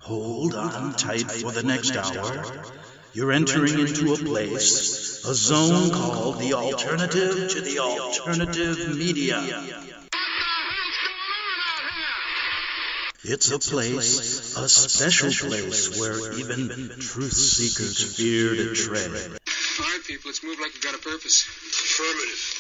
Hold on tight for the next hour. You're entering into a place, a zone called the alternative to the alternative media. It's a place, a special place where even truth seekers fear to tread. All right, people, let's move like we've got a purpose. Affirmative.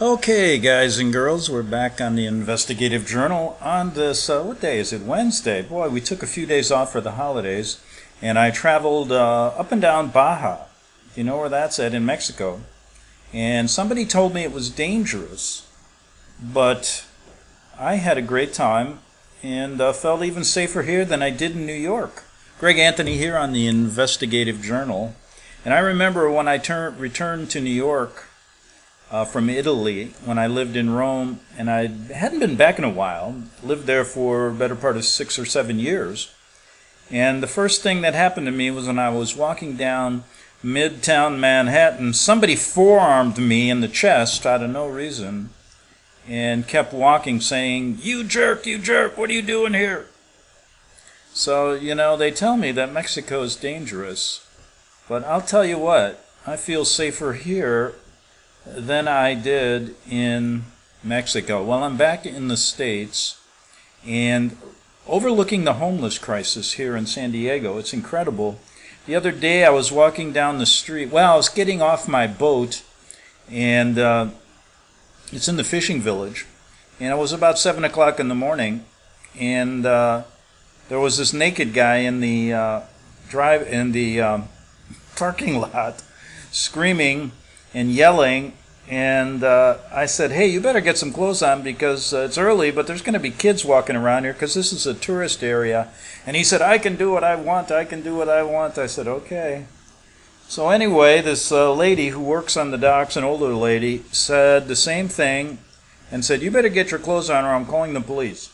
Okay, guys and girls, we're back on the Investigative Journal on this, what day is it? Wednesday. Boy, we took a few days off for the holidays, and I traveled up and down Baja. You know where that's at? In Mexico. And somebody told me it was dangerous, but I had a great time and felt even safer here than I did in New York. Greg Anthony here on the Investigative Journal. And I remember when I returned to New York from Italy, when I lived in Rome, and I hadn't been back in a while, lived there for a better part of 6 or 7 years. And the first thing that happened to me was when I was walking down Midtown Manhattan, somebody forearmed me in the chest out of no reason and kept walking saying, you jerk, what are you doing here? So, you know, they tell me that Mexico is dangerous, but I'll tell you what, I feel safer here than I did in Mexico. Well, I'm back in the States and overlooking the homeless crisis here in San Diego. It's incredible. The other day I was walking down the street. Well, I was getting off my boat, and it's in the fishing village, and it was about 7 o'clock in the morning, and there was this naked guy in the parking lot screaming and yelling, and I said, hey, you better get some clothes on because it's early, but there's going to be kids walking around here because this is a tourist area. And he said, I can do what I want. I said, okay. So anyway, this lady who works on the docks, an older lady, said the same thing and said, you better get your clothes on or I'm calling the police.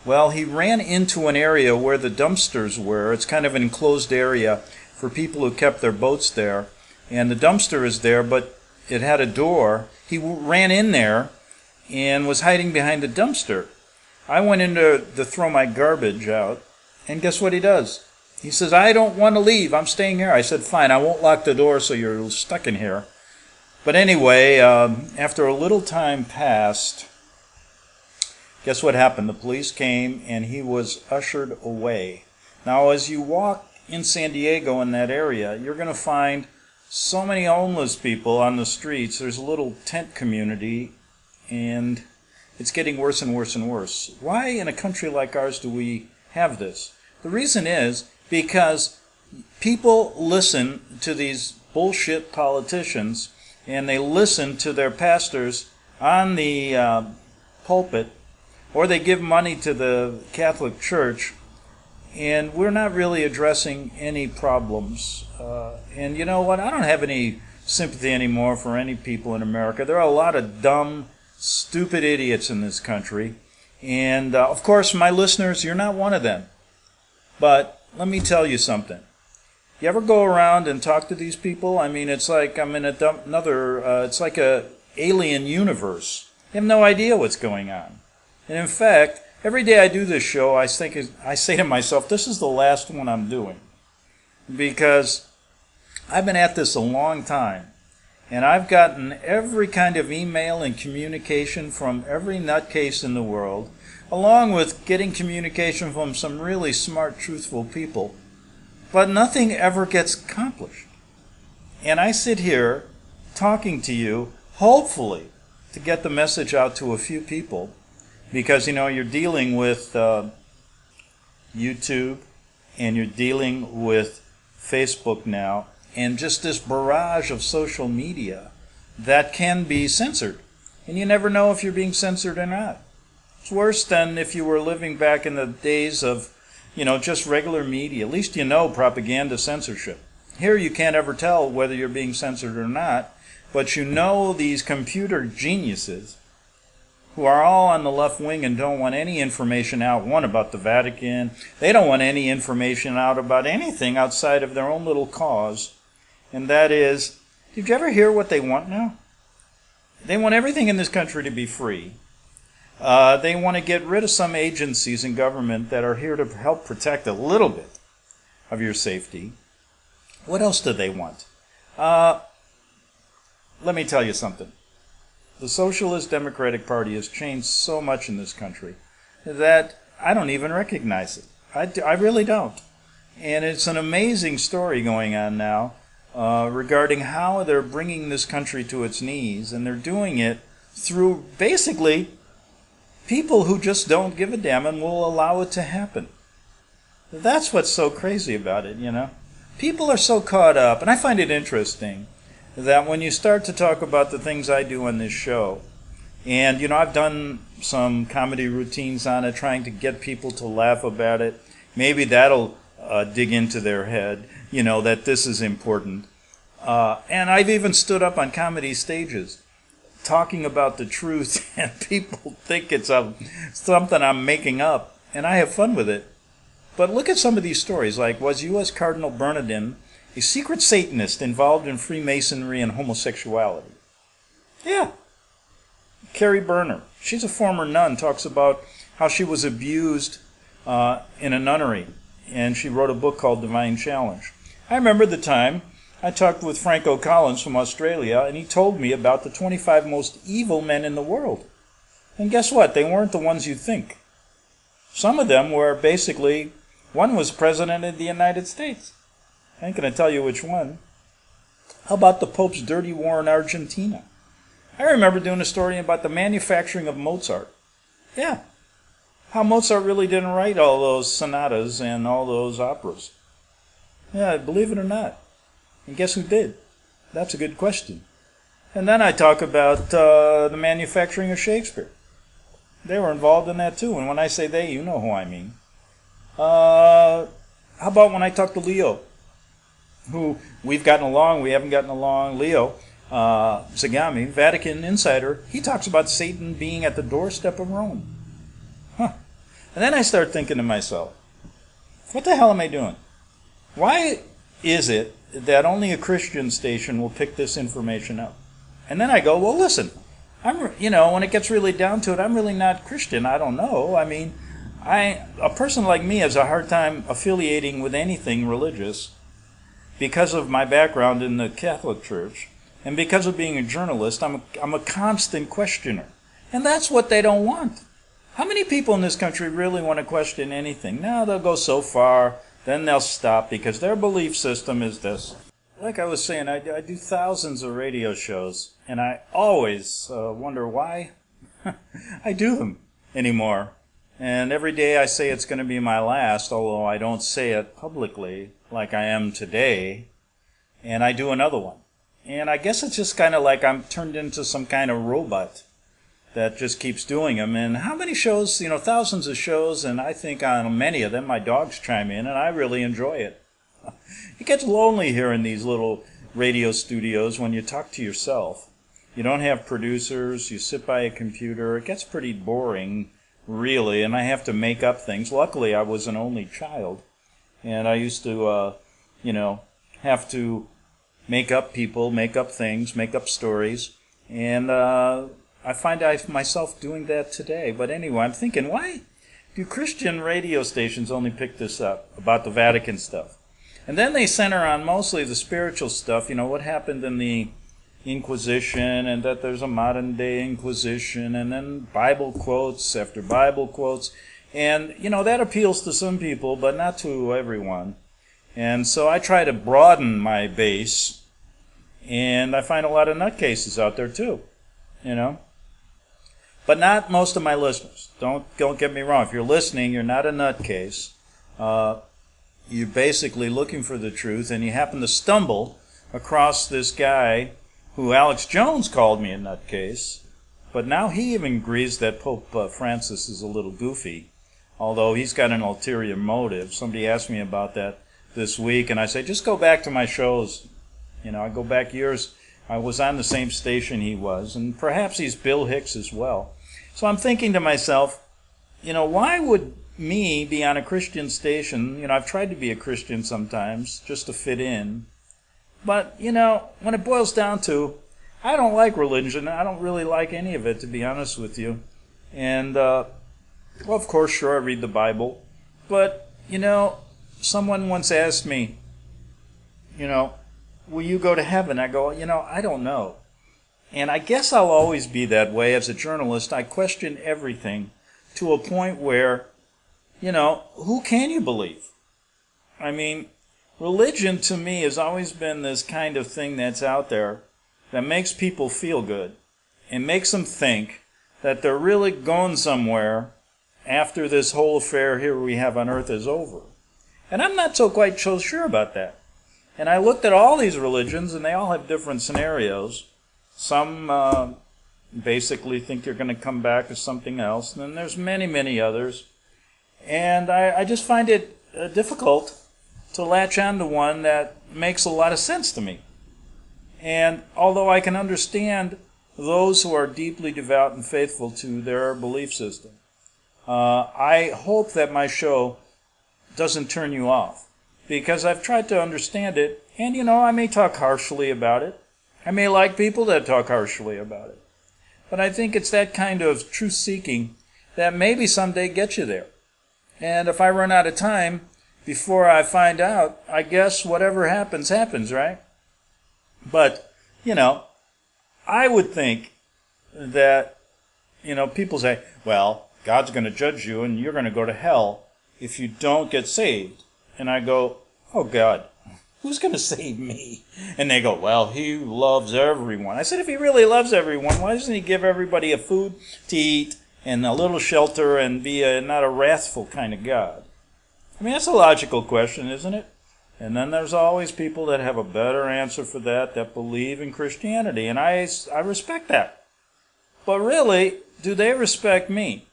Well, he ran into an area where the dumpsters were. It's kind of an enclosed area for people who kept their boats there. And the dumpster is there, but it had a door. He ran in there and was hiding behind the dumpster. I went in to throw my garbage out, and guess what he does? He says, I don't want to leave. I'm staying here. I said, fine, I won't lock the door so you're stuck in here. But anyway, after a little time passed, guess what happened? The police came, and he was ushered away. Now, as you walk in San Diego in that area, you're going to find so many homeless people on the streets. There's a little tent community, and it's getting worse and worse and worse. Why in a country like ours do we have this? The reason is because people listen to these bullshit politicians, and they listen to their pastors on the pulpit, or they give money to the Catholic Church, and we're not really addressing any problems. And you know what? I don't have any sympathy anymore for any people in America. There are a lot of dumb, stupid idiots in this country. And, of course, my listeners, you're not one of them. But let me tell you something. You ever go around and talk to these people? I mean, it's like I'm in it's like a alien universe. You have no idea what's going on. And in fact, every day I do this show, I say to myself, this is the last one I'm doing. Because I've been at this a long time, and I've gotten every kind of email and communication from every nutcase in the world, along with getting communication from some really smart, truthful people. But nothing ever gets accomplished. And I sit here talking to you, hopefully, to get the message out to a few people, because, you know, you're dealing with YouTube, and you're dealing with Facebook now, and just this barrage of social media that can be censored. And you never know if you're being censored or not. It's worse than if you were living back in the days of, you know, just regular media. At least you know propaganda censorship. Here you can't ever tell whether you're being censored or not, but you know these computer geniuses who are all on the left wing and don't want any information out, one, about the Vatican. They don't want any information out about anything outside of their own little cause. And that is, did you ever hear what they want now? They want everything in this country to be free. They want to get rid of some agencies in government that are here to help protect a little bit of your safety. What else do they want? Let me tell you something. The Socialist Democratic Party has changed so much in this country that I don't even recognize it. I really don't. And it's an amazing story going on now regarding how they're bringing this country to its knees, and they're doing it through basically people who just don't give a damn and will allow it to happen. That's what's so crazy about it, you know. People are so caught up, and I find it interesting that when you start to talk about the things I do on this show, and, you know, I've done some comedy routines on it, trying to get people to laugh about it. Maybe that'll dig into their head, you know, that this is important. And I've even stood up on comedy stages talking about the truth, and people think it's something I'm making up, and I have fun with it. But look at some of these stories, like, was U.S. Cardinal Bernardin a secret Satanist involved in Freemasonry and homosexuality? Yeah. Carrie Berner, she's a former nun, talks about how she was abused in a nunnery, and she wrote a book called Divine Challenge. I remember the time I talked with Franco Collins from Australia, and he told me about the 25 most evil men in the world. And guess what? They weren't the ones you think. Some of them were basically, one was president of the United States. I ain't going to tell you which one. How about the Pope's dirty war in Argentina? I remember doing a story about the manufacturing of Mozart. Yeah. How Mozart really didn't write all those sonatas and all those operas. Yeah, believe it or not. And guess who did? That's a good question. And then I talk about the manufacturing of Shakespeare. They were involved in that too. And when I say they, you know who I mean. How about when I talk to Leo, who we've gotten along, we haven't gotten along. Leo Zagami, Vatican insider, he talks about Satan being at the doorstep of Rome. Huh. And then I start thinking to myself, what the hell am I doing? Why is it that only a Christian station will pick this information up? And then I go, well, listen, when it gets really down to it, I'm really not Christian. I don't know. I mean, a person like me has a hard time affiliating with anything religious because of my background in the Catholic Church, and because of being a journalist. I'm a constant questioner, and that's what they don't want. How many people in this country really want to question anything? Now they'll go so far, then they'll stop because their belief system is this. Like I was saying, I do thousands of radio shows, and I always wonder why I do them anymore. And every day I say it's going to be my last, although I don't say it publicly like I am today, and I do another one. And I guess it's just kind of like I'm turned into some kind of robot that just keeps doing them. And how many shows, thousands of shows, and I think on many of them my dogs chime in, and I really enjoy it. It gets lonely here in these little radio studios when you talk to yourself. You don't have producers, you sit by a computer. It gets pretty boring, really, and I have to make up things. Luckily, I was an only child, and I used to, have to make up people, make up things, make up stories, and I find myself doing that today. But anyway, I'm thinking, why do Christian radio stations only pick this up about the Vatican stuff? And then they center on mostly the spiritual stuff, what happened in the Inquisition, and that there's a modern-day Inquisition, and then Bible quotes after Bible quotes. And, that appeals to some people, but not to everyone. And so I try to broaden my base, and I find a lot of nutcases out there too, But not most of my listeners. Don't get me wrong. If you're listening, you're not a nutcase. You're basically looking for the truth, and you happen to stumble across this guy who Alex Jones called me a nutcase, but now he even agrees that Pope Francis is a little goofy, although he's got an ulterior motive. Somebody asked me about that this week, and I say, just go back to my shows. I go back years. I was on the same station he was, and perhaps he's Bill Hicks as well. So I'm thinking to myself, why would me be on a Christian station? I've tried to be a Christian sometimes just to fit in. But, when it boils down to, I don't like religion. I don't really like any of it, to be honest with you. And, well, of course, sure, I read the Bible. But, someone once asked me, will you go to heaven? I go, I don't know. And I guess I'll always be that way as a journalist. I question everything to a point where, who can you believe? I mean, religion to me has always been this kind of thing that's out there that makes people feel good and makes them think that they're really going somewhere after this whole affair here we have on earth is over. And I'm not quite so sure about that. And I looked at all these religions, and they all have different scenarios. Some basically think they're going to come back as something else, and then there's many, many others. And I just find it difficult to latch on to one that makes a lot of sense to me. And although I can understand those who are deeply devout and faithful to their belief system, I hope that my show doesn't turn you off, because I've tried to understand it, and I may talk harshly about it. I may like people that talk harshly about it. But I think it's that kind of truth-seeking that maybe someday gets you there. And if I run out of time before I find out, I guess whatever happens, happens, right? But, I would think that, people say, well, God's going to judge you and you're going to go to hell if you don't get saved. And I go, oh, God, who's going to save me? And they go, well, he loves everyone. I said, if he really loves everyone, why doesn't he give everybody a food to eat and a little shelter and be not a wrathful kind of God? I mean, that's a logical question, isn't it? And then there's always people that have a better answer for that believe in Christianity, and I respect that. But really, do they respect me?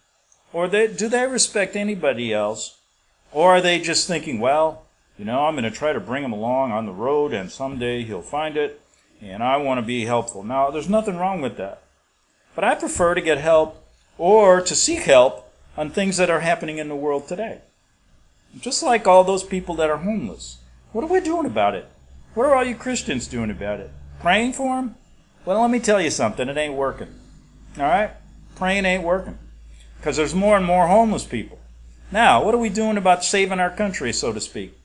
Or do they respect anybody else? Or are they just thinking, well, I'm going to try to bring him along on the road, and someday he'll find it, and I want to be helpful. Now, there's nothing wrong with that. But I prefer to get help or to seek help on things that are happening in the world today. Just like all those people that are homeless. What are we doing about it? What are all you Christians doing about it? Praying for them? Well, let me tell you something. It ain't working. All right? Praying ain't working. Because there's more and more homeless people. Now, what are we doing about saving our country, so to speak?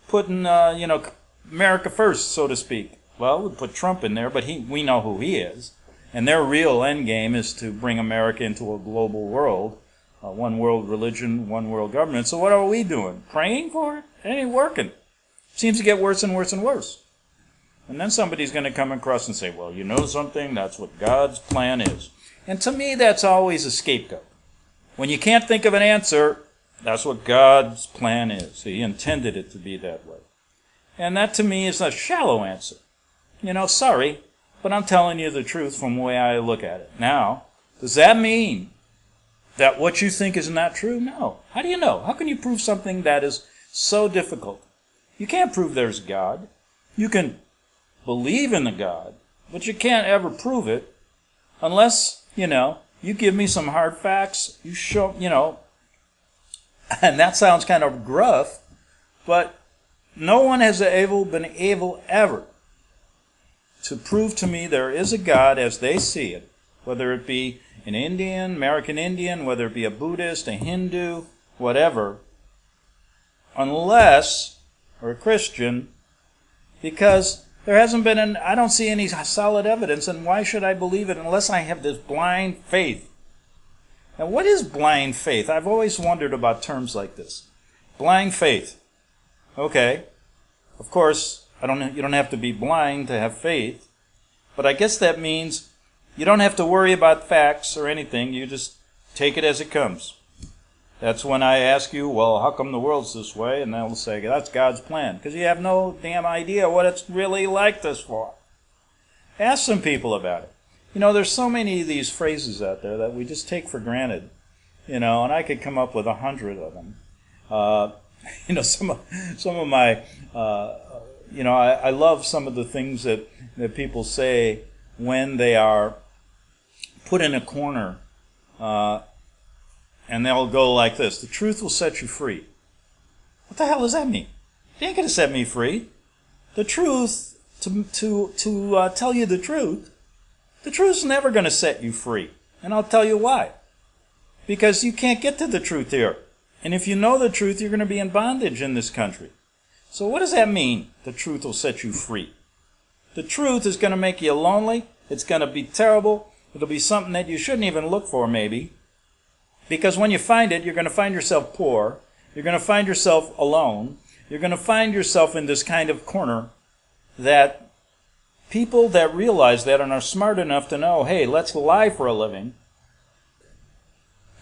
Putting, America first, so to speak. Well, we put Trump in there, but we know who he is. And their real end game is to bring America into a global world. One world religion, one world government. So what are we doing? Praying for it? It ain't working. Seems to get worse and worse and worse. And then somebody's going to come across and say, well, you know something? That's what God's plan is. And to me, that's always a scapegoat. When you can't think of an answer, that's what God's plan is. He intended it to be that way. And that to me is a shallow answer. Sorry, but I'm telling you the truth from the way I look at it. Now, does that mean that what you think is not true? No. How do you know? How can you prove something that is so difficult? You can't prove there's God. You can believe in the God, but you can't ever prove it unless, you give me some hard facts, you show, and that sounds kind of gruff, but no one has been able ever to prove to me there is a God as they see it, whether it be an Indian, American Indian, whether it be a Buddhist, a Hindu, whatever, or a Christian, because there hasn't been I don't see any solid evidence, and why should I believe it unless I have this blind faith? Now, what is blind faith? I've always wondered about terms like this. Blind faith. Okay. Of course, you don't have to be blind to have faith, but I guess that means you don't have to worry about facts or anything. You just take it as it comes. That's when I ask you, well, how come the world's this way? And they'll say, that's God's plan. Because you have no damn idea what it's really like this far. Ask some people about it. There's so many of these phrases out there that we just take for granted. And I could come up with 100 of them. Some of my, I love some of the things that people say when they are put in a corner, and they'll go like this: the truth will set you free. What the hell does that mean? It ain't going to set me free. The truth, to tell you the truth's never going to set you free. And I'll tell you why. because you can't get to the truth here. And if you know the truth, you're going to be in bondage in this country. So what does that mean? The truth will set you free. The truth is going to make you lonely. It's going to be terrible. It'll be something that you shouldn't even look for, maybe. Because when you find it, you're going to find yourself poor. You're going to find yourself alone. You're going to find yourself in this kind of corner that people that realize that and are smart enough to know, hey, let's lie for a living,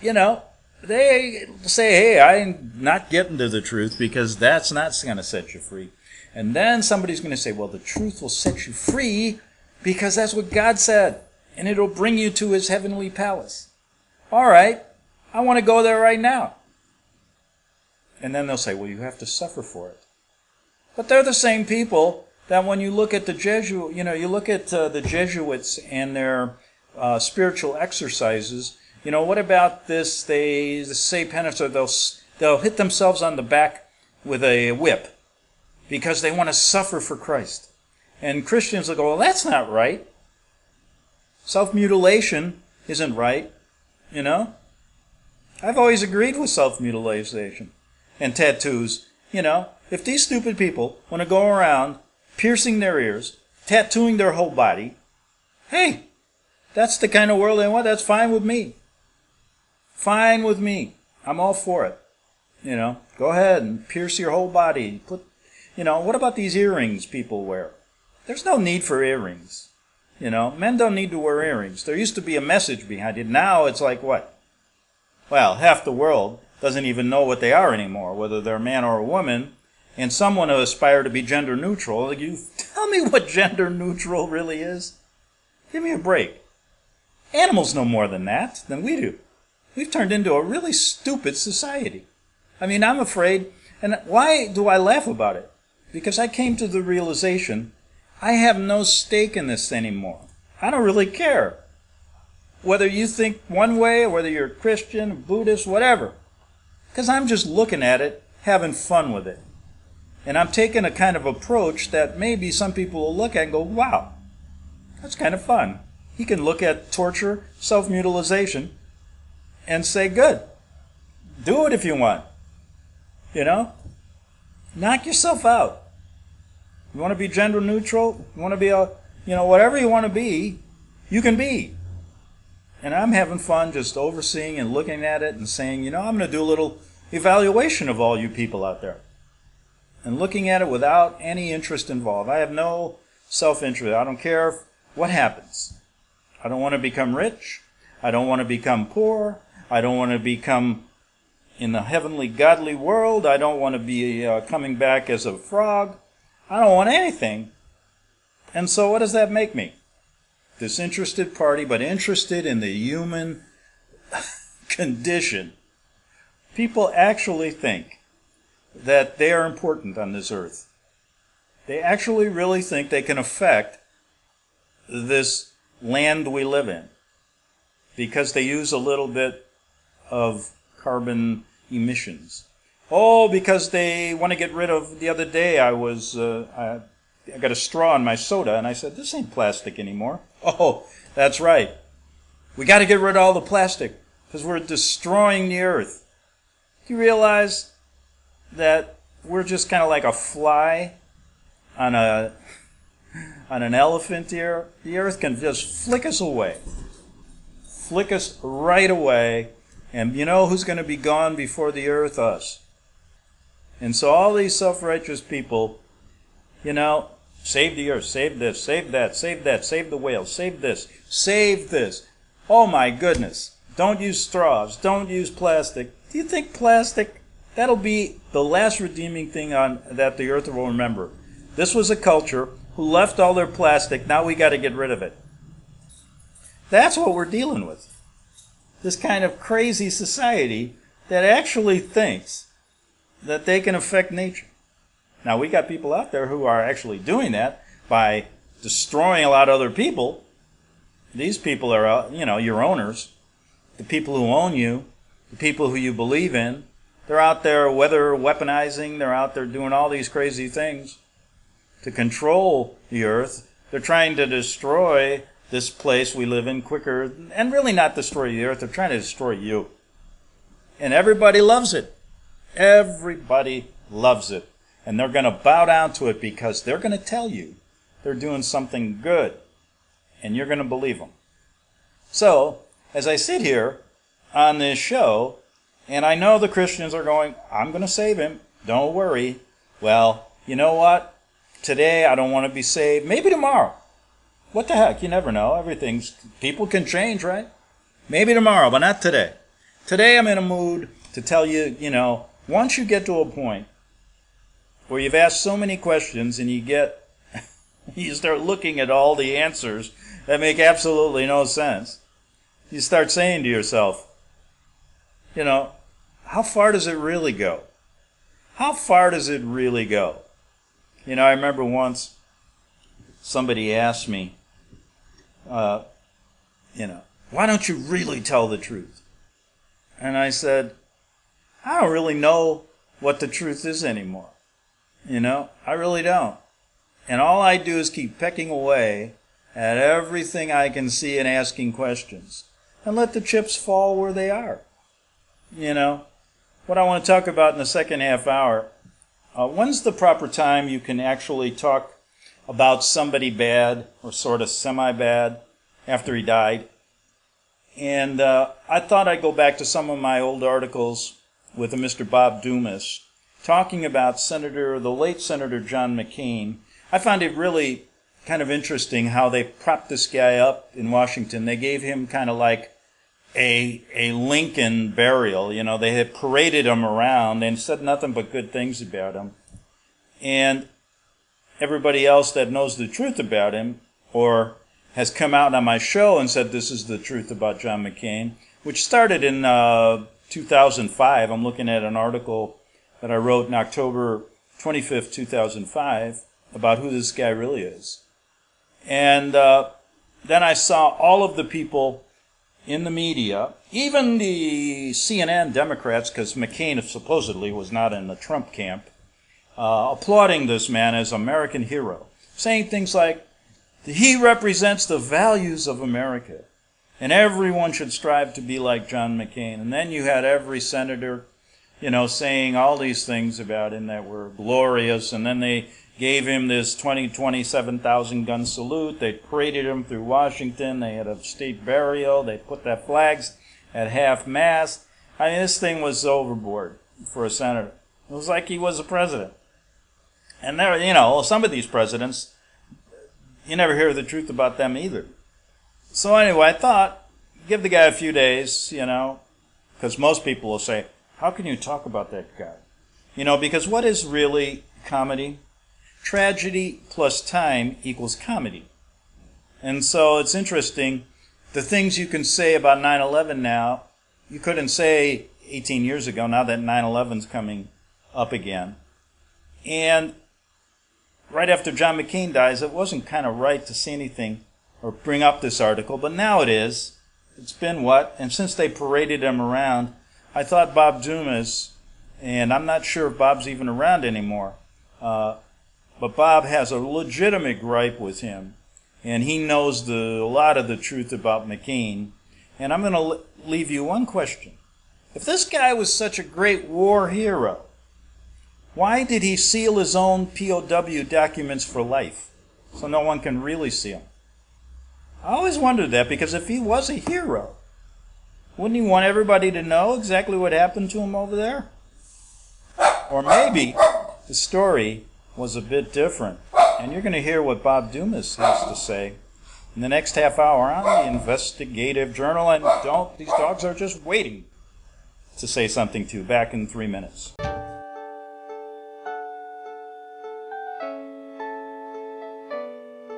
they say, hey, I'm not getting to the truth because that's not going to set you free. And then somebody's going to say, well, the truth will set you free because that's what God said, and it'll bring you to his heavenly palace. All right, I want to go there right now. And then they'll say, well, you have to suffer for it. But they're the same people that when you look at the the Jesuits and their spiritual exercises, what about this? They say penance, they'll hit themselves on the back with a whip because they want to suffer for Christ. And Christians will go, well, that's not right. Self-mutilation isn't right, I've always agreed with self-mutilation and tattoos. If these stupid people want to go around piercing their ears, tattooing their whole body, hey, that's the kind of world they want. That's fine with me. Fine with me. I'm all for it. Go ahead and pierce your whole body. What about these earrings people wear? There's no need for earrings. Men don't need to wear earrings. There used to be a message behind it. Now it's like what? Well, half the world doesn't even know what they are anymore, whether they're a man or a woman. And someone who aspire to be gender neutral, you tell me what gender neutral really is? Give me a break. Animals know more than we do. We've turned into a really stupid society. I'm afraid, and why do I laugh about it? Because I came to the realization I have no stake in this anymore. I don't really care whether you think one way or whether you're Christian, Buddhist, whatever. Because I'm just looking at it, having fun with it. And I'm taking a kind of approach that maybe some people will look at and go, wow, that's kind of fun. You can look at torture, self-mutilation, and say, good. Do it if you want. Knock yourself out. You want to be gender neutral? You want to be whatever you want to be, you can be. And I'm having fun just overseeing and looking at it and saying, I'm going to do a little evaluation of all you people out there. And looking at it without any interest involved. I have no self-interest. I don't care what happens. I don't want to become rich. I don't want to become poor. I don't want to become in the heavenly godly world. I don't want to be coming back as a frog. I don't want anything. And so what does that make me? Disinterested party, but interested in the human condition. People actually think that they are important on this earth. They actually really think they can affect this land we live in because they use a little bit of carbon emissions. Oh, because they want to get rid of, the other day I got a straw in my soda and I said, this ain't plastic anymore. Oh, that's right. We got to get rid of all the plastic because we're destroying the earth. Do you realize that we're just kind of like a fly on an elephant here? The earth can just flick us away. Flick us right away. And you know who's going to be gone before the earth? Us. And so all these self-righteous people, save the earth, save this, save that, save that, save the whales, save this, save this. Oh my goodness. Don't use straws. Don't use plastic. Do you think plastic, that'll be the last redeeming thing that the earth will remember? This was a culture who left all their plastic. Now we got to get rid of it. That's what we're dealing with. This kind of crazy society that actually thinks that they can affect nature. Now, we got people out there who are actually doing that by destroying a lot of other people. These people are, your owners, the people who own you, the people who you believe in. They're out there weaponizing. They're out there doing all these crazy things to control the earth. They're trying to destroy this place we live in quicker, and really not destroy the earth. They're trying to destroy you. And everybody loves it. Everybody loves it. And they're going to bow down to it because they're going to tell you they're doing something good. And you're going to believe them. So, as I sit here on this show, and I know the Christians are going, I'm going to save him. Don't worry. Well, you know what? Today I don't want to be saved. Maybe tomorrow. What the heck? You never know. People can change, right? Maybe tomorrow, but not today. Today I'm in a mood to tell you, once you get to a point where you've asked so many questions and you start looking at all the answers that make absolutely no sense, you start saying to yourself, how far does it really go? How far does it really go? I remember once somebody asked me, why don't you really tell the truth? And I said, I don't really know what the truth is anymore. I really don't. And all I do is keep pecking away at everything I can see and asking questions. And let the chips fall where they are. What I want to talk about in the second half hour, when's the proper time you can actually talk about somebody bad or sort of semi-bad after he died? And I thought I'd go back to some of my old articles with a Mr. Bob Dumas talking about the late Senator John McCain. I found it really kind of interesting how they propped this guy up in Washington. They gave him kind of like a Lincoln burial. They had paraded him around and said nothing but good things about him. And everybody else that knows the truth about him or has come out on my show and said this is the truth about John McCain, which started in 2005. I'm looking at an article that I wrote in October 25th, 2005, about who this guy really is. And then I saw all of the people in the media, even the CNN Democrats, because McCain supposedly was not in the Trump camp, applauding this man as American hero, saying things like, he represents the values of America, and everyone should strive to be like John McCain. And then you had every senator, saying all these things about him that were glorious, and then they gave him this 27,000 gun salute. They paraded him through Washington. They had a state burial. They put their flags at half-mast. I mean, this thing was overboard for a senator. It was like he was a president. And there, some of these presidents, you never hear the truth about them either. So anyway, I thought, give the guy a few days, because most people will say, how can you talk about that guy? Because what is really comedy? Tragedy plus time equals comedy. And so it's interesting, the things you can say about 9/11 now, you couldn't say 18 years ago, now that 9/11's coming up again. And right after John McCain dies, it wasn't kind of right to say anything or bring up this article, but now it is. It's been what? And since they paraded him around, I thought Bob Dumas, and I'm not sure if Bob's even around anymore, but Bob has a legitimate gripe with him, and he knows a lot of the truth about McCain. And I'm going to leave you one question. If this guy was such a great war hero, why did he seal his own POW documents for life so no one can really see them? I always wondered that, because if he was a hero, wouldn't he want everybody to know exactly what happened to him over there? Or maybe the story was a bit different. And you're going to hear what Bob Dumas has to say in the next half hour on the Investigative Journal. And these dogs are just waiting to say something to you. Back in 3 minutes.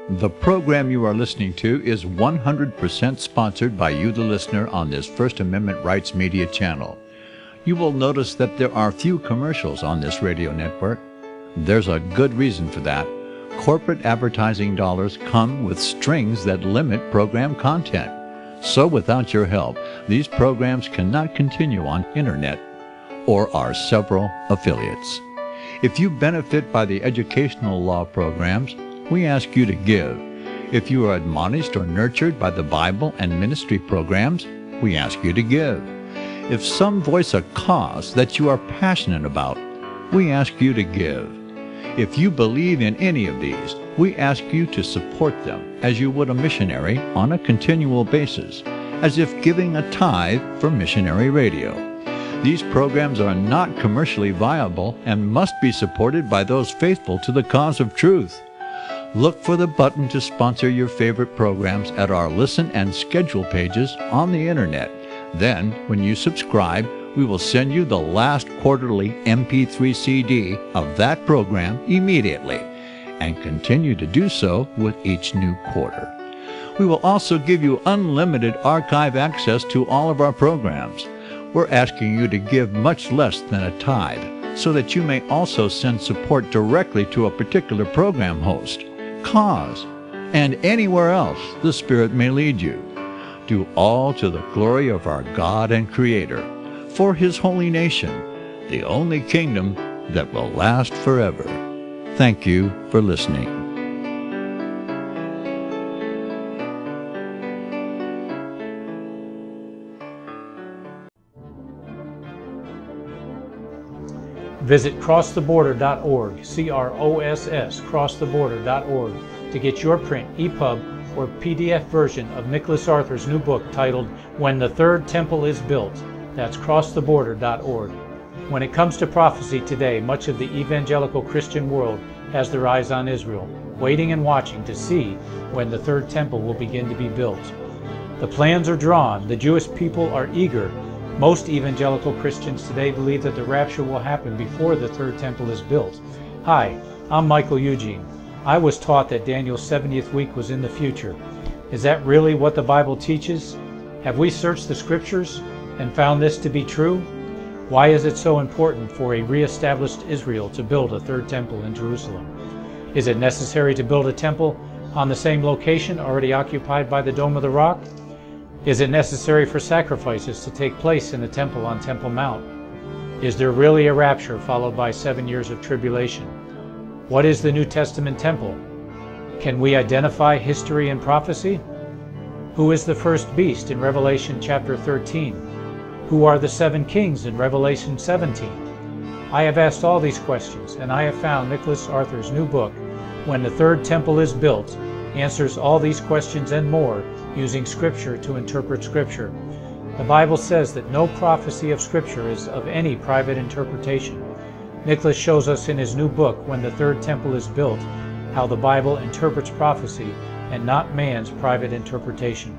The program you are listening to is 100% sponsored by you, the listener, on this First Amendment Rights Media channel. You will notice that there are few commercials on this radio network. There's a good reason for that. Corporate advertising dollars come with strings that limit program content. So without your help, these programs cannot continue on internet or our several affiliates. If you benefit by the educational law programs, we ask you to give. If you are admonished or nurtured by the Bible and ministry programs, we ask you to give. If some voice a cause that you are passionate about, we ask you to give. If you believe in any of these, we ask you to support them as you would a missionary on a continual basis, as if giving a tithe for missionary radio. These programs are not commercially viable and must be supported by those faithful to the cause of truth. Look for the button to sponsor your favorite programs at our listen and schedule pages on the internet. Then, when you subscribe, we will send you the last quarterly MP3 CD of that program immediately, and continue to do so with each new quarter. We will also give you unlimited archive access to all of our programs. We're asking you to give much less than a tithe, so that you may also send support directly to a particular program host, cause, and anywhere else the Spirit may lead you. Do all to the glory of our God and Creator, for His holy nation, the only kingdom that will last forever. Thank you for listening. Visit crosstheborder.org, C-R-O-S-S, crosstheborder.org, to get your print, EPUB, or PDF version of Nicholas Arthur's new book titled When the Third Temple is Built. That's crosstheborder.org. When it comes to prophecy today, much of the evangelical Christian world has their eyes on Israel, waiting and watching to see when the third temple will begin to be built. The plans are drawn. The Jewish people are eager. Most evangelical Christians today believe that the rapture will happen before the third temple is built. Hi, I'm Michael Eugene. I was taught that Daniel's 70th week was in the future. Is that really what the Bible teaches? Have we searched the Scriptures and found this to be true? Why is it so important for a re-established Israel to build a third temple in Jerusalem? Is it necessary to build a temple on the same location already occupied by the Dome of the Rock? Is it necessary for sacrifices to take place in the temple on Temple Mount? Is there really a rapture followed by 7 years of tribulation? What is the New Testament temple? Can we identify history and prophecy? Who is the first beast in Revelation chapter 13? Who are the 7 kings in Revelation 17? I have asked all these questions, and I have found Nicholas Arthur's new book, When the Third Temple is Built, answers all these questions and more using Scripture to interpret Scripture. The Bible says that no prophecy of Scripture is of any private interpretation. Nicholas shows us in his new book, When the Third Temple is Built, how the Bible interprets prophecy and not man's private interpretation.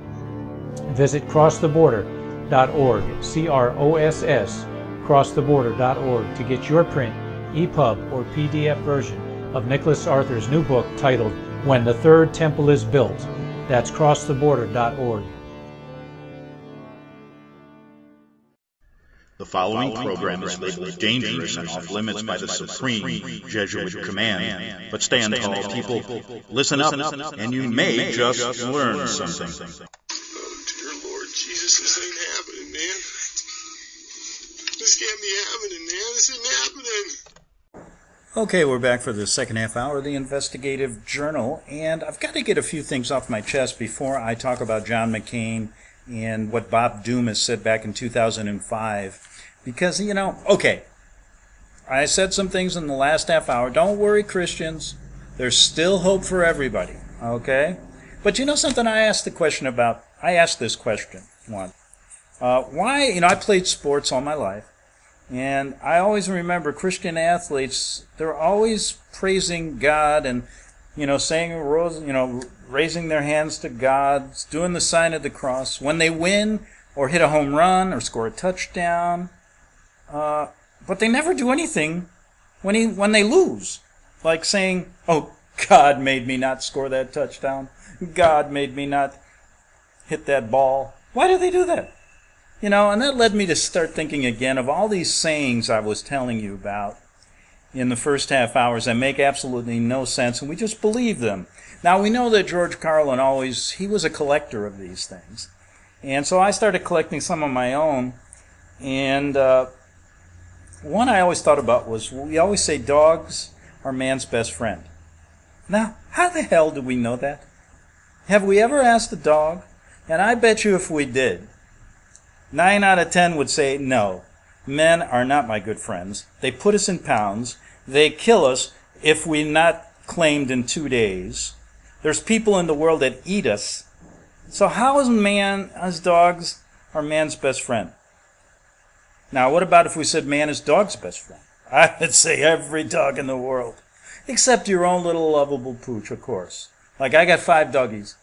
Visit crosstheborder.org, C-R-O-S-S, crosstheborder.org, to get your print, EPUB, or PDF version of Nicholas Arthur's new book titled When the Third Temple is Built. That's crosstheborder.org. The following program is labeled dangerous and off limits by the supreme Jesuit command. But stand tall, people. Listen up, and you may just learn something. Oh, dear Lord Jesus, this ain't happening, man. This can't be happening, man. This isn't happening. Okay, we're back for the second half hour of the Investigative Journal, and I've got to get a few things off my chest before I talk about John McCain and what Bob Dumas said back in 2005. Because, okay, I said some things in the last half hour. Don't worry, Christians. There's still hope for everybody, okay? But you know something I asked this question once. Why, I played sports all my life, and I always remember Christian athletes, they're always praising God and, saying, raising their hands to God, doing the sign of the cross. When they win or hit a home run or score a touchdown, but they never do anything when they lose. Like saying, oh, God made me not score that touchdown. God made me not hit that ball. Why do they do that? And that led me to start thinking again of all these sayings I was telling you about in the first half hours that make absolutely no sense, and we just believe them. Now, we know that George Carlin he was a collector of these things. And so I started collecting some of my own, and one I always thought about was, we always say dogs are man's best friend. Now, how the hell do we know that? Have we ever asked a dog? And I bet you if we did, 9 out of 10 would say, no, men are not my good friends. They put us in pounds. They kill us if we're not claimed in 2 days. There's people in the world that eat us. So how is man, as dogs, are man's best friend? Now, what about if we said man is dog's best friend? I would say every dog in the world, except your own little lovable pooch, of course. Like I got 5 doggies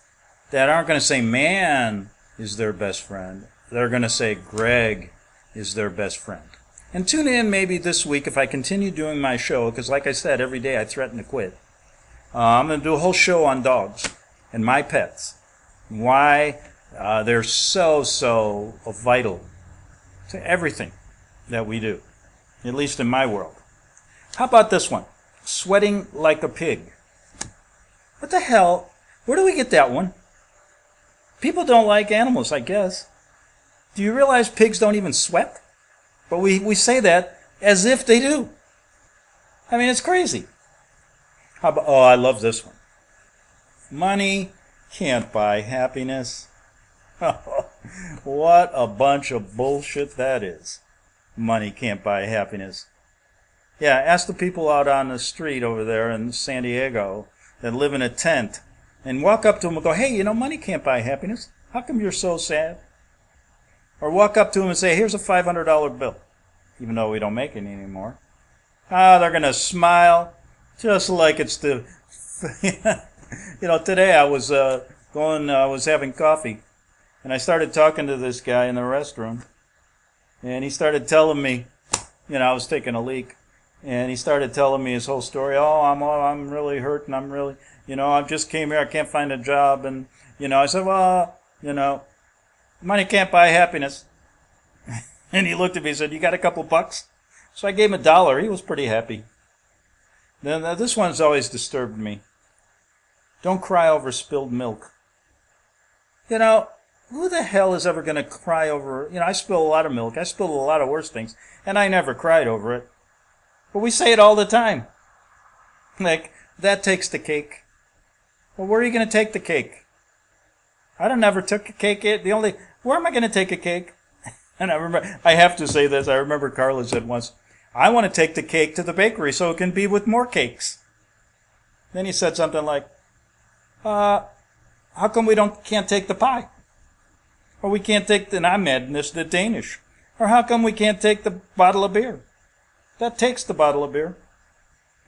that aren't going to say man is their best friend. They're going to say Greg is their best friend. And tune in maybe this week if I continue doing my show, because like I said, every day I threaten to quit. I'm going to do a whole show on dogs and my pets. Why they're so vital to everything that we do, at least in my world. How about this one? Sweating like a pig. What the hell? Where do we get that one? People don't like animals, I guess. Do you realize pigs don't even sweat? But we say that as if they do. I mean, it's crazy. How about, oh, I love this one. Money can't buy happiness. What a bunch of bullshit that is. Money can't buy happiness. Yeah, ask the people out on the street over there in San Diego that live in a tent and walk up to them and go, hey, money can't buy happiness. How come you're so sad? Or walk up to them and say, here's a $500 bill, even though we don't make any anymore. They're going to smile just like it's the... Today I was I was having coffee, and I started talking to this guy in the restroom, and he started telling me, I was taking a leak, and he started telling me his whole story. Oh, I'm really hurt, and I'm really, I just came here, I can't find a job, and, I said, well, money can't buy happiness. And he looked at me and said, you got a couple bucks? So I gave him $1. He was pretty happy. Then this one's always disturbed me. Don't cry over spilled milk. Who the hell is ever going to cry over, I spill a lot of milk, I spill a lot of worse things, and I never cried over it. But we say it all the time. Like, that takes the cake. Well, where are you going to take the cake? I never took a cake. Where am I going to take a cake? And I have to say this, I remember Carla said once, I want to take the cake to the bakery so it can be with more cakes. Then he said something like, how come we can't take the pie? Or we can't take and I'm adding this to Danish. Or how come we can't take the bottle of beer? That takes the bottle of beer.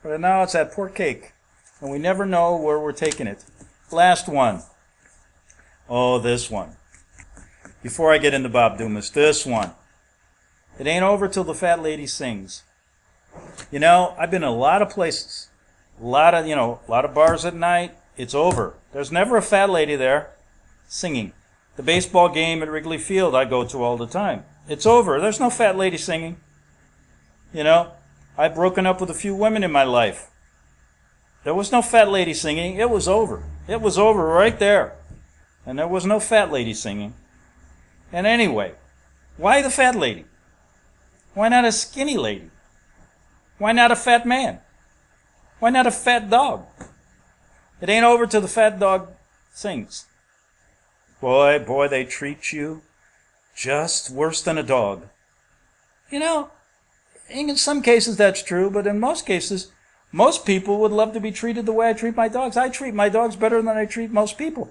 But now it's that poor cake. And we never know where we're taking it. Last one. Oh, this one. Before I get into Bob Dumas, this one. It ain't over till the fat lady sings. I've been in a lot of places. A lot of bars at night. It's over. There's never a fat lady there singing. The baseball game at Wrigley Field I go to all the time. It's over. There's no fat lady singing. I've broken up with a few women in my life. There was no fat lady singing. It was over. It was over right there. And there was no fat lady singing. And anyway, why the fat lady? Why not a skinny lady? Why not a fat man? Why not a fat dog? It ain't over till the fat dog sings. Boy, they treat you just worse than a dog. In some cases that's true, but in most cases, most people would love to be treated the way I treat my dogs. I treat my dogs better than I treat most people.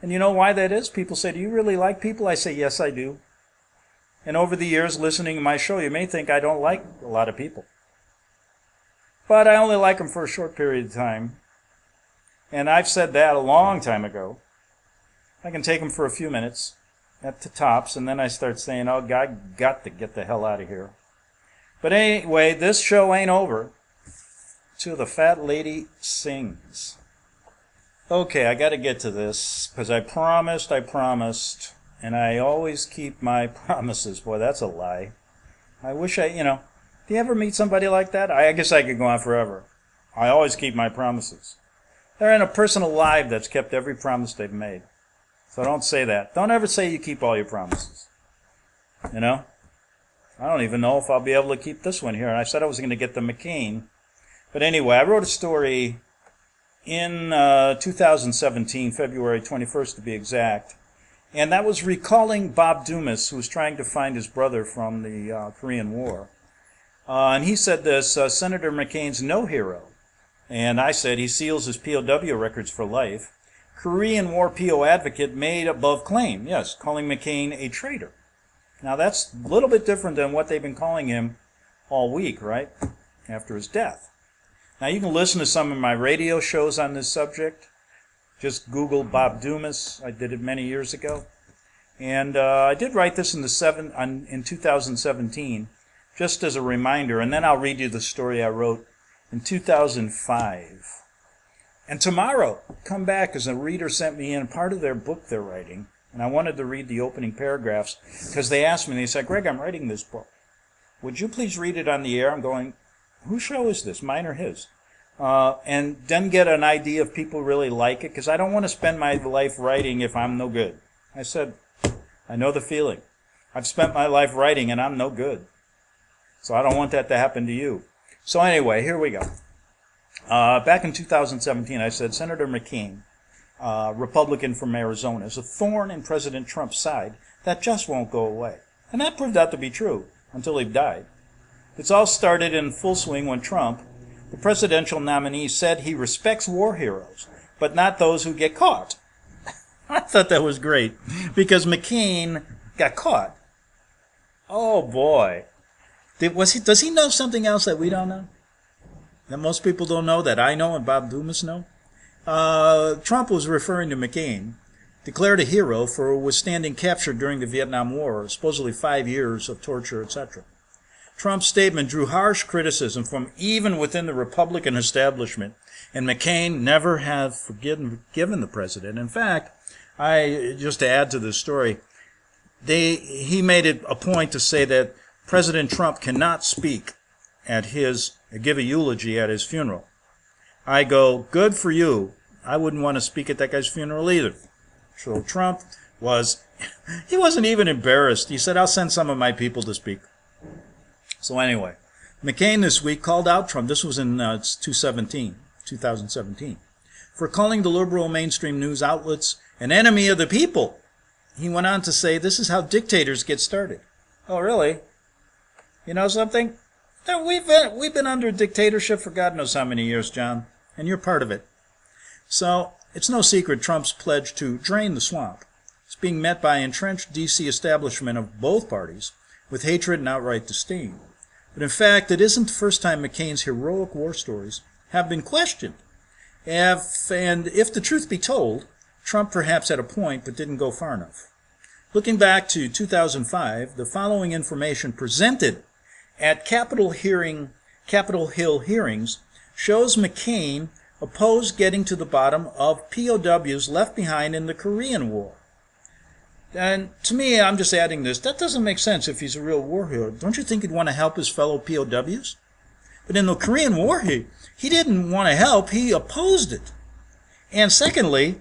And you know why that is? People say, do you really like people? I say, yes, I do. And over the years, listening to my show, you may think I don't like a lot of people. But I only like them for a short period of time. And I've said that a long time ago. I can take them for a few minutes at the tops, and then I start saying, oh, God, got to get the hell out of here. But anyway, this show ain't over till the fat lady sings. Okay, I got to get to this, because I promised, and I always keep my promises. Boy, that's a lie. I wish do you ever meet somebody like that? I guess I could go on forever. I always keep my promises. They're in a person alive that's kept every promise they've made. So don't say that. Don't ever say you keep all your promises. I don't even know if I'll be able to keep this one here. And I said I was going to get the McCain. But anyway, I wrote a story in 2017, February 21st to be exact. And that was recalling Bob Dumas, who was trying to find his brother from the Korean War. And he said this, Senator McCain's no hero. And I said he seals his POW records for life. Korean War PO advocate made above claim, yes, calling McCain a traitor. Now that's a little bit different than what they've been calling him all week, right, after his death. Now you can listen to some of my radio shows on this subject. Just Google Bob Dumas. I did it many years ago. And I did write this in 2017, just as a reminder, and then I'll read you the story I wrote in 2005. And tomorrow, come back, as a reader sent me in part of their book they're writing, and I wanted to read the opening paragraphs, because they asked me, they said, Greg, I'm writing this book. Would you please read it on the air? I'm going, whose show is this, mine or his? And then get an idea if people really like it, because I don't want to spend my life writing if I'm no good. I said, I know the feeling. I've spent my life writing and I'm no good. So I don't want that to happen to you. So anyway, here we go. Back in 2017, I said, Senator McCain, Republican from Arizona, is a thorn in President Trump's side that just won't go away. And that proved out to be true until he died. It's all started in full swing when Trump, the presidential nominee, said he respects war heroes, but not those who get caught. I thought that was great, because McCain got caught. Oh, boy. Does he know something else that we don't know? That most people don't know, that I know and Bob Dumas know? Trump was referring to McCain, declared a hero for withstanding capture during the Vietnam War, supposedly 5 years of torture, etc. Trump's statement drew harsh criticism from even within the Republican establishment, and McCain never has forgiven the president. In fact, just to add to this story, he made it a point to say that President Trump cannot speak give a eulogy at his funeral. I go, good for you. I wouldn't want to speak at that guy's funeral either. So Trump he wasn't even embarrassed. He said, I'll send some of my people to speak. So anyway, McCain this week called out Trump. This was in 2017, for calling the liberal mainstream news outlets an enemy of the people. He went on to say, this is how dictators get started. Oh, really? You know something? We've been under dictatorship for God knows how many years, John, and you're part of it. So it's no secret Trump's pledge to drain the swamp is being met by entrenched D.C. establishment of both parties with hatred and outright disdain. But in fact, it isn't the first time McCain's heroic war stories have been questioned. If the truth be told, Trump perhaps had a point but didn't go far enough. Looking back to 2005, the following information presented at Capitol Hill hearings shows McCain opposed getting to the bottom of POWs left behind in the Korean War. And to me, I'm just adding this, that doesn't make sense if he's a real war hero. Don't you think he'd want to help his fellow POWs? But in the Korean War, he didn't want to help, he opposed it. And secondly,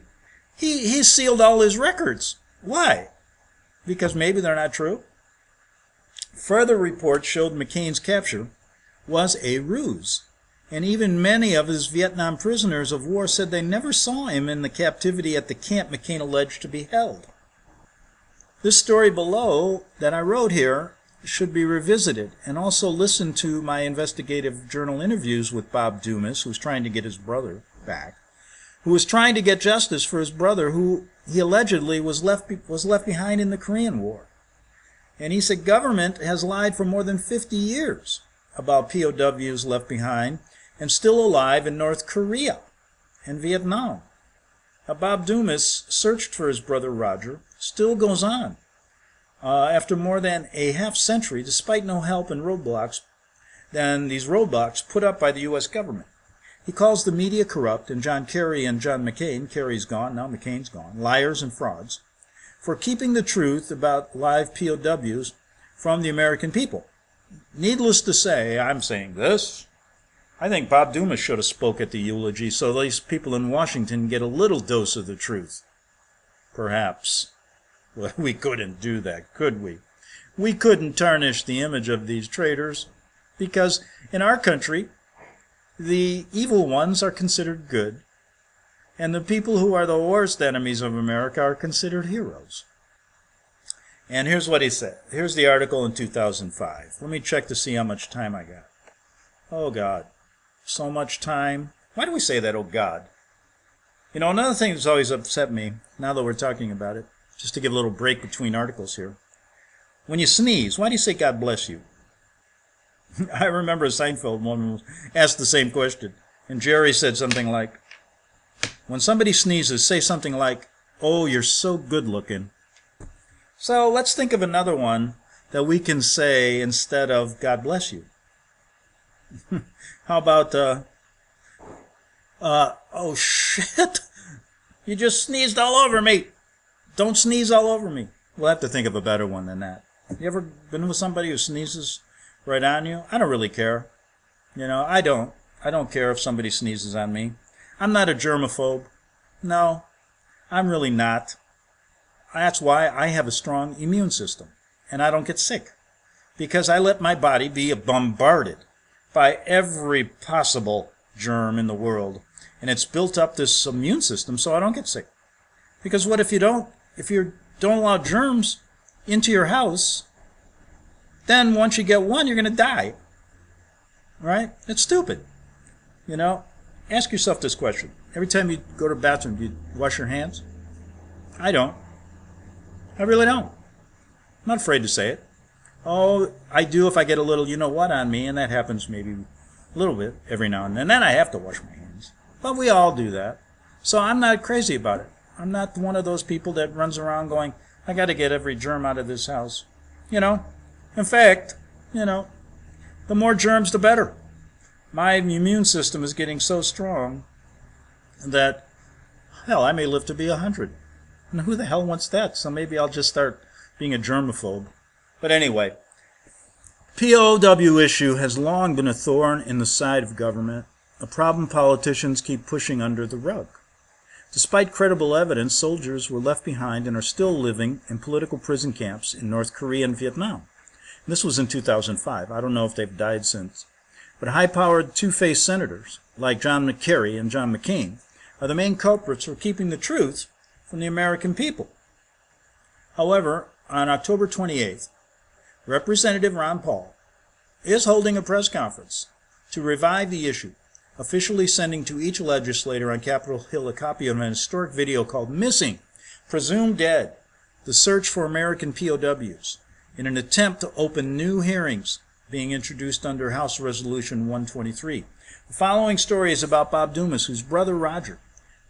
he sealed all his records. Why? Because maybe they're not true? Further reports showed McCain's capture was a ruse, and even many of his Vietnam prisoners of war said they never saw him in the captivity at the camp McCain alleged to be held. This story below that I wrote here should be revisited, and also listen to my investigative journal interviews with Bob Dumas, who's trying to get his brother back, who was trying to get justice for his brother, who he allegedly was left behind in the Korean War. And he said government has lied for more than 50 years about POWs left behind and still alive in North Korea and Vietnam. Now, Bob Dumas searched for his brother Roger, still goes on. After more than a half century, despite no help and roadblocks put up by the U.S. government. He calls the media corrupt, and John Kerry and John McCain, Kerry's gone, now McCain's gone, liars and frauds, for keeping the truth about live POWs from the American people. Needless to say, I'm saying this, I think Bob Dumas should have spoke at the eulogy so these people in Washington get a little dose of the truth. Perhaps. Well, we couldn't do that, could we? We couldn't tarnish the image of these traitors, because in our country, the evil ones are considered good, and the people who are the worst enemies of America are considered heroes. And here's what he said. Here's the article in 2005. Let me check to see how much time I got. Oh, God. So much time. Why do we say that, oh, God? You know, another thing that's always upset me, now that we're talking about it, just to give a little break between articles here. When you sneeze, why do you say God bless you? I remember a Seinfeld one asked the same question, and Jerry said something like, when somebody sneezes, say something like, oh, you're so good looking. So let's think of another one that we can say instead of God bless you. How about, oh shit, you just sneezed all over me. Don't sneeze all over me. We'll have to think of a better one than that. You ever been with somebody who sneezes right on you? I don't really care. You know, I don't care if somebody sneezes on me. I'm not a germaphobe. No, I'm really not. That's why I have a strong immune system, and I don't get sick, because I let my body be bombarded by every possible germ in the world, and it's built up this immune system so I don't get sick. Because what if you don't allow germs into your house, then once you get one, you're going to die. Right? It's stupid. You know, ask yourself this question. Every time you go to the bathroom, do you wash your hands? I don't. I really don't. I'm not afraid to say it. Oh, I do if I get a little you-know-what on me, and that happens maybe a little bit every now and then. Then I have to wash my hands. But we all do that. So I'm not crazy about it. I'm not one of those people that runs around going, I got to get every germ out of this house. You know, in fact, you know, the more germs, the better. My immune system is getting so strong that, hell, I may live to be 100. And who the hell wants that? So maybe I'll just start being a germaphobe. But anyway, POW issue has long been a thorn in the side of government, a problem politicians keep pushing under the rug. Despite credible evidence, soldiers were left behind and are still living in political prison camps in North Korea and Vietnam. And this was in 2005. I don't know if they've died since. But high-powered, two-faced senators, like John McCain and John McCain, are the main culprits for keeping the truth from the American people. However, on October 28th, Representative Ron Paul is holding a press conference to revive the issue, officially sending to each legislator on Capitol Hill a copy of an historic video called Missing, Presumed Dead, The Search for American POWs, in an attempt to open new hearings being introduced under House Resolution 123. The following story is about Bob Dumas, whose brother Roger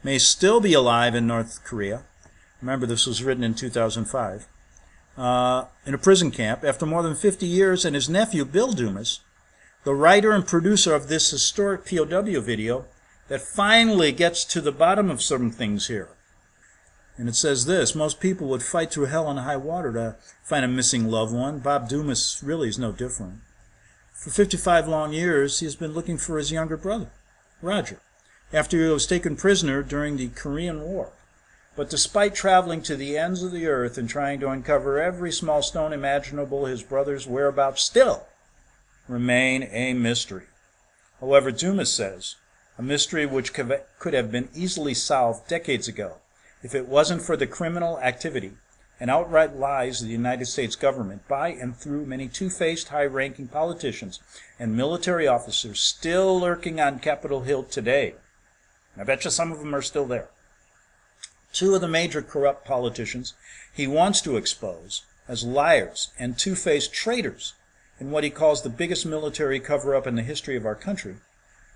may still be alive in North Korea. Remember, this was written in 2005. In a prison camp after more than 50 years, and his nephew, Bill Dumas, the writer and producer of this historic POW video that finally gets to the bottom of some things here. And it says this: most people would fight through hell and high water to find a missing loved one. Bob Dumas really is no different. For 55 long years, he has been looking for his younger brother, Roger, after he was taken prisoner during the Korean War. But despite traveling to the ends of the earth and trying to uncover every small stone imaginable, his brother's whereabouts still remain a mystery. However, Dumas says, a mystery which could have been easily solved decades ago if it wasn't for the criminal activity and outright lies of the United States government by and through many two-faced, high-ranking politicians and military officers still lurking on Capitol Hill today. I bet you some of them are still there. Two of the major corrupt politicians he wants to expose as liars and two-faced traitors in what he calls the biggest military cover-up in the history of our country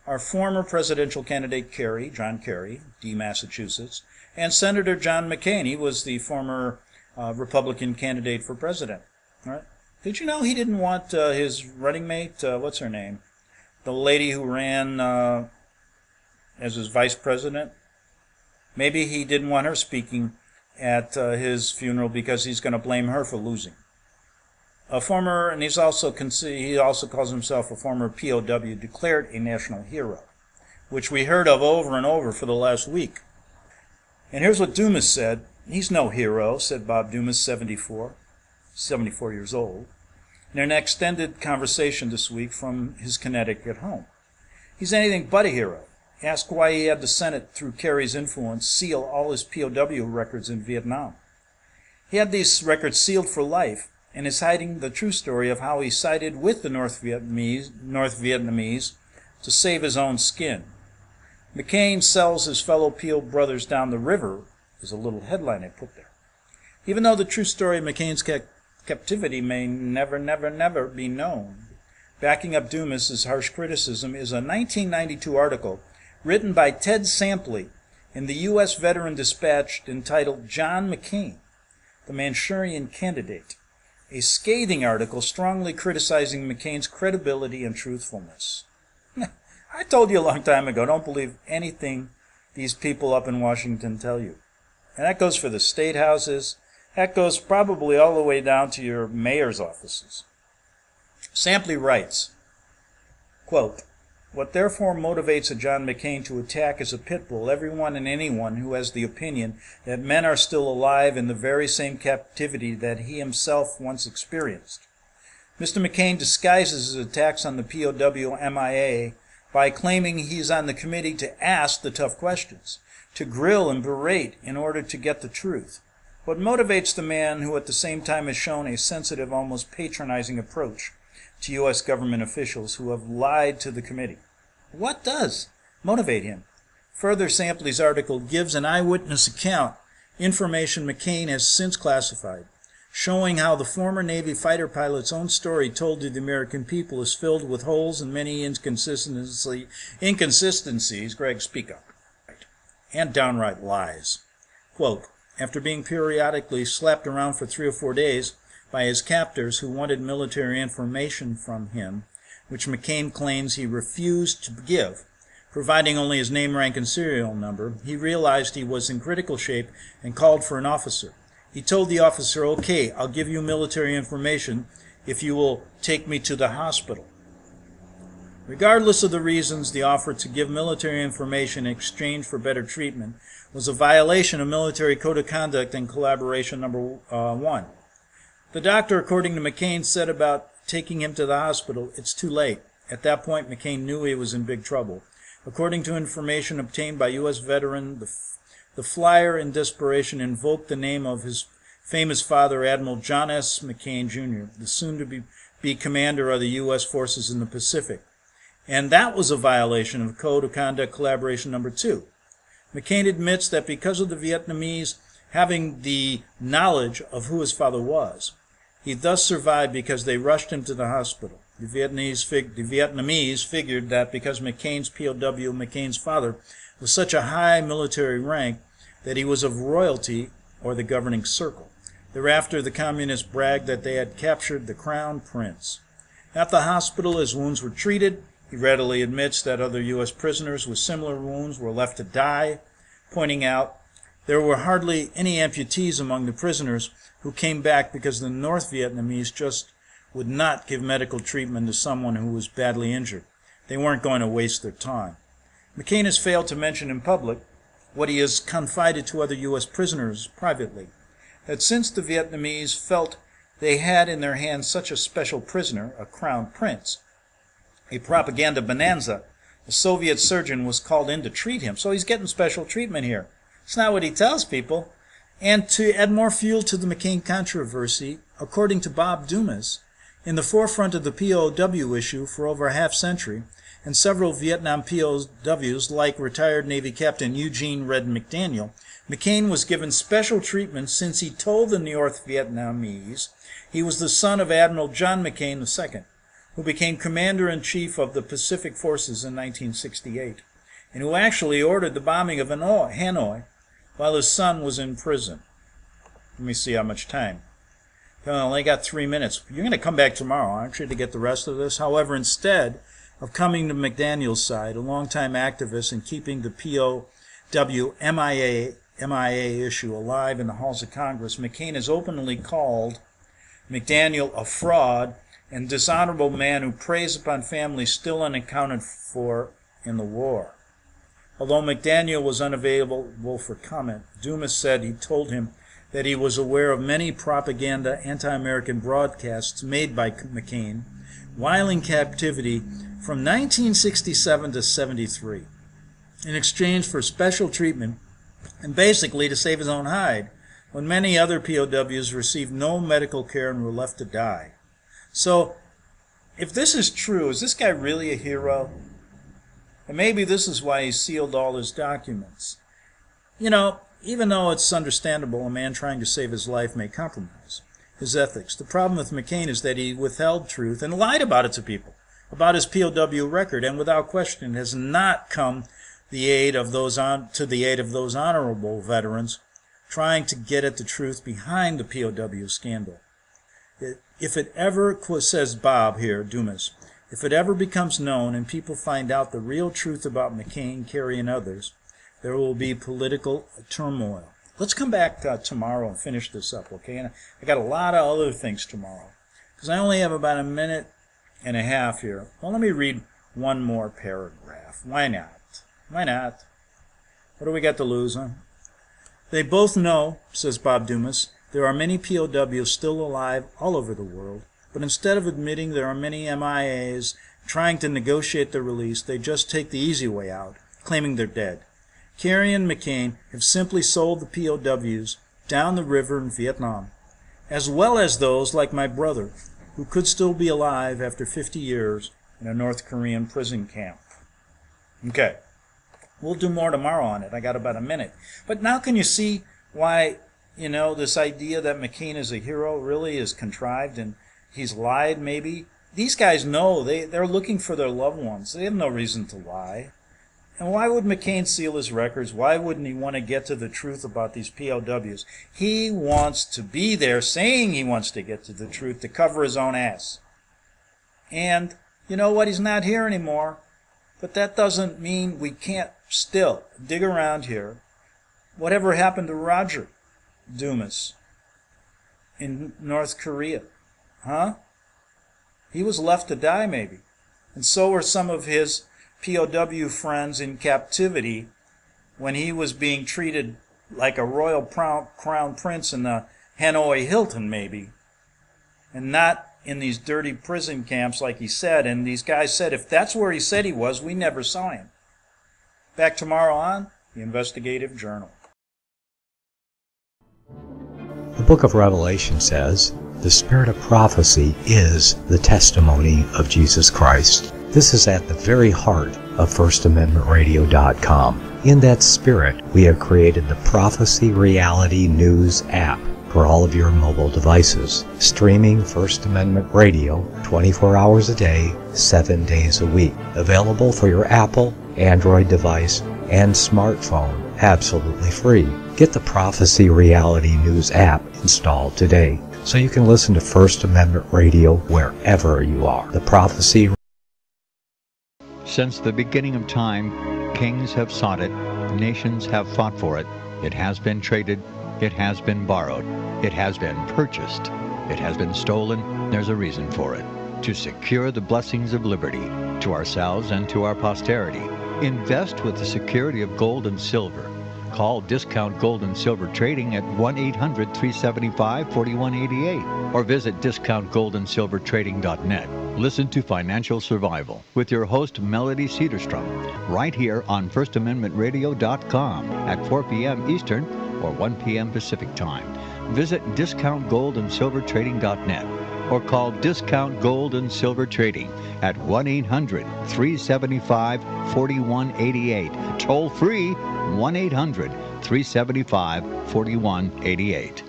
are former presidential candidate John Kerry, D. Massachusetts, and Senator John McCain. He was the former Republican candidate for president. All right? Did you know he didn't want his running mate, what's her name? The lady who ran as his vice president? Maybe he didn't want her speaking at his funeral because he's going to blame her for losing. And he also calls himself a former POW, declared a national hero, which we heard of over and over for the last week. And here's what Dumas said. He's no hero, said Bob Dumas, 74 years old, in an extended conversation this week from his Connecticut home. He's anything but a hero. Ask why he had the Senate, through Kerry's influence, seal all his POW records in Vietnam. He had these records sealed for life and is hiding the true story of how he sided with the North Vietnamese to save his own skin. McCain sells his fellow Peel brothers down the river is a little headline I put there. Even though the true story of McCain's captivity may never be known, backing up Dumas's harsh criticism is a 1992 article written by Ted Sampley in the U.S. Veteran Dispatch entitled John McCain, the Manchurian Candidate, a scathing article strongly criticizing McCain's credibility and truthfulness. I told you a long time ago, don't believe anything these people up in Washington tell you. And that goes for the state houses. That goes probably all the way down to your mayor's offices. Sampley writes, quote, "What therefore motivates a John McCain to attack as a pit bull everyone and anyone who has the opinion that men are still alive in the very same captivity that he himself once experienced. Mr. McCain disguises his attacks on the POW MIA by claiming he's on the committee to ask the tough questions, to grill and berate in order to get the truth. What motivates the man who at the same time has shown a sensitive, almost patronizing approach to U.S. government officials who have lied to the committee? What does motivate him?" Further, Sampley's article gives an eyewitness account, information McCain has since classified, showing how the former Navy fighter pilot's own story told to the American people is filled with holes and many inconsistencies, Greg, speak up, and downright lies. Quote, "After being periodically slapped around for 3 or 4 days by his captors who wanted military information from him, which McCain claims he refused to give, providing only his name, rank, and serial number, he realized he was in critical shape and called for an officer. He told the officer, 'Okay, I'll give you military information if you will take me to the hospital.' Regardless of the reasons, the offer to give military information in exchange for better treatment was a violation of military code of conduct and collaboration number 1. The doctor, according to McCain, said about taking him to the hospital, 'It's too late.' At that point, McCain knew he was in big trouble. According to information obtained by U.S. veteran, the flyer in desperation invoked the name of his famous father, Admiral John S. McCain, Jr., the soon-to-be commander of the U.S. forces in the Pacific. And that was a violation of Code of Conduct Collaboration number 2. McCain admits that because of the Vietnamese having the knowledge of who his father was, he thus survived because they rushed him to the hospital. The Vietnamese figured that because McCain's POW, McCain's father, was such a high military rank that he was of royalty or the governing circle. Thereafter, the communists bragged that they had captured the crown prince. At the hospital, his wounds were treated. He readily admits that other U.S. prisoners with similar wounds were left to die, pointing out there were hardly any amputees among the prisoners who came back because the North Vietnamese just would not give medical treatment to someone who was badly injured. They weren't going to waste their time. McCain has failed to mention in public what he has confided to other U.S. prisoners privately, that since the Vietnamese felt they had in their hands such a special prisoner, a crown prince, a propaganda bonanza, a Soviet surgeon was called in to treat him. So he's getting special treatment here. It's not what he tells people. And to add more fuel to the McCain controversy, according to Bob Dumas, in the forefront of the POW issue for over a half-century, and several Vietnam POWs like retired Navy Captain Eugene Red McDaniel, McCain was given special treatment since he told the North Vietnamese he was the son of Admiral John McCain II, who became Commander-in-Chief of the Pacific Forces in 1968, and who actually ordered the bombing of Hanoi while his son was in prison. Let me see how much time. I only got 3 minutes. You're going to come back tomorrow, aren't you, to get the rest of this? However, instead of coming to McDaniel's side, a longtime activist and keeping the POW MIA issue alive in the halls of Congress, McCain has openly called McDaniel a fraud and dishonorable man who preys upon families still unaccounted for in the war. Although McDaniel was unavailable for comment, Dumas said he told him that he was aware of many propaganda anti-American broadcasts made by McCain while in captivity from 1967 to 73 in exchange for special treatment and basically to save his own hide. when many other POWs received no medical care and were left to die. So, if this is true, is this guy really a hero? And maybe this is why he sealed all his documents. You know, even though it's understandable a man trying to save his life may compromise his ethics, the problem with McCain is that he withheld truth and lied about it to people, about his POW record, and without question has not come to the aid of those honorable veterans trying to get at the truth behind the POW scandal. If it ever, says Bob here, Dumas, if it ever becomes known and people find out the real truth about McCain, Kerry, and others, there will be political turmoil. Let's come back tomorrow and finish this up, okay? And I got a lot of other things tomorrow, because I only have about a minute and a half here. Well, let me read one more paragraph. Why not? Why not? What do we got to lose, huh? They both know, says Bob Dumas, there are many POWs still alive all over the world, but instead of admitting there are many MIAs trying to negotiate their release, they just take the easy way out, claiming they're dead. Kerry and McCain have simply sold the POWs down the river in Vietnam, as well as those like my brother, who could still be alive after 50 years in a North Korean prison camp. Okay. We'll do more tomorrow on it. I got about a minute. But now can you see why, this idea that McCain is a hero really is contrived and he's lied maybe? These guys know they're looking for their loved ones. They have no reason to lie. And why would McCain seal his records? Why wouldn't he want to get to the truth about these POWs? He wants to be there saying he wants to get to the truth to cover his own ass. And you know what? He's not here anymore. But that doesn't mean we can't still dig around here. Whatever happened to Roger Dumas in North Korea? Huh? He was left to die maybe. And so were some of his POW friends in captivity when he was being treated like a royal crown prince in the Hanoi Hilton maybe. And not in these dirty prison camps like he said. And these guys said if that's where he said he was, we never saw him. Back tomorrow on the Investigative Journal. The book of Revelation says, the spirit of prophecy is the testimony of Jesus Christ. This is at the very heart of FirstAmendmentRadio.com. In that spirit, we have created the Prophecy Reality News app for all of your mobile devices, streaming First Amendment Radio 24 hours a day, 7 days a week. Available for your Apple, Android device, and smartphone, absolutely free. Get the Prophecy Reality News app installed today so you can listen to First Amendment Radio wherever you are. The Prophecy. Since the beginning of time, kings have sought it, nations have fought for it. It has been traded, it has been borrowed, it has been purchased, it has been stolen. There's a reason for it. To secure the blessings of liberty to ourselves and to our posterity. Invest with the security of gold and silver. Call Discount Gold and Silver Trading at 1-800-375-4188 or visit discountgoldandsilvertrading.net. Listen to Financial Survival with your host Melody Cedarstrom right here on FirstAmendmentRadio.com at 4 p.m. Eastern or 1 p.m. Pacific Time. Visit discountgoldandsilvertrading.net or call Discount Gold and Silver Trading at 1-800-375-4188. Toll free 1-800-375-4188.